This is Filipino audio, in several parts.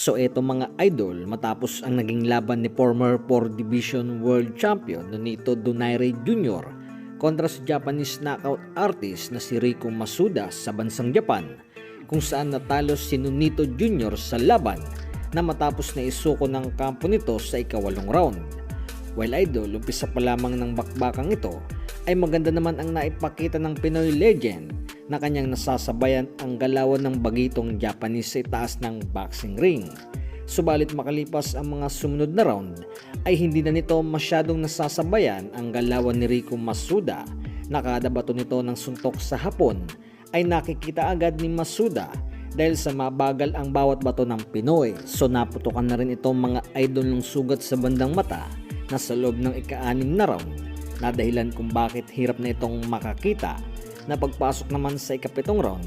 So eto mga idol, matapos ang naging laban ni former 4 Division World Champion Nonito Donaire Jr. kontra sa Japanese knockout artist na si Rico Masuda sa bansang Japan, kung saan natalo si Nonito Jr. sa laban na matapos na isuko ng kampo nito sa ika-8 round. While idol, umpisa pa lamang ng bakbakang ito ay maganda naman ang naipakita ng Pinoy legend na kanyang nasasabayan ang galawan ng bagitong Japanese sa itaas ng boxing ring. Subalit makalipas ang mga sumunod na round ay hindi na nito masyadong nasasabayan ang galawan ni Rico Masuda, na kada bato nito ng suntok sa hapon ay nakikita agad ni Masuda dahil sa mabagal ang bawat bato ng Pinoy. So naputukan na rin itong mga idol ng sugat sa bandang mata na sa loob ng ika-6 na round, na dahilan kung bakit hirap na itong makakita na pagpasok naman sa ika-7 round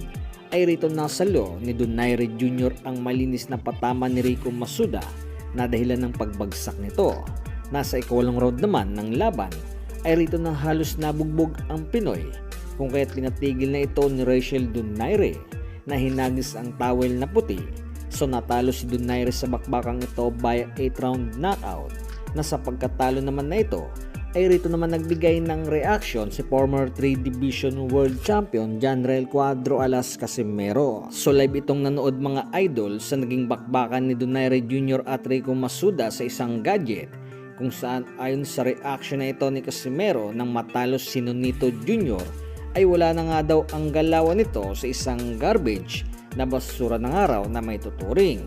ay rito nasalo ni Donaire Jr. ang malinis na patama ni Rico Masuda na dahilan ng pagbagsak nito. Nasa ika-8 round naman ng laban ay rito na halos nabugbog ang Pinoy, kung kaya't pinatigil na ito ni Rachel Donaire na hinagis ang towel na puti. So natalo si Donaire sa bakbakang ito via 8 round knockout, na sa pagkatalo naman na ito ay rito naman nagbigay ng reaction si former 3 Division World Champion Janrel Cuadro alas Casimero. So live itong nanood mga idol sa naging bakbakan ni Donaire Jr. at Rico Masuda sa isang gadget, kung saan ayon sa reaction na ito ni Casimero nang matalo si Nonito Jr. ay wala na nga daw ang galawan nito sa isang garbage na basura ng araw na may tuturing.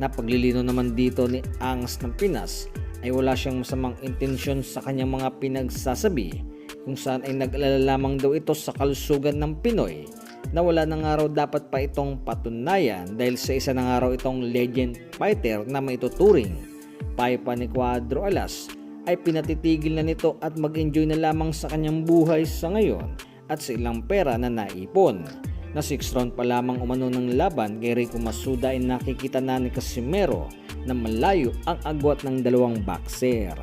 Na paglilino naman dito ni Angas ng Pinas ay wala siyang masamang intensyon sa kanyang mga pinagsasabi, kung saan ay nag-alala lamang daw ito sa kalusugan ng Pinoy na wala nang araw dapat pa itong patunayan dahil sa isa ng araw itong legend fighter na may tuturing. Payo pa ni Cuadro alas ay pinatitigil na nito at mag-enjoy na lamang sa kanyang buhay sa ngayon at sa ilang pera na naipon. Na 6 round pa lamang umano ng laban kay Rico Masuda ay nakikita na ni Casimero na malayo ang agwat ng dalawang boxer.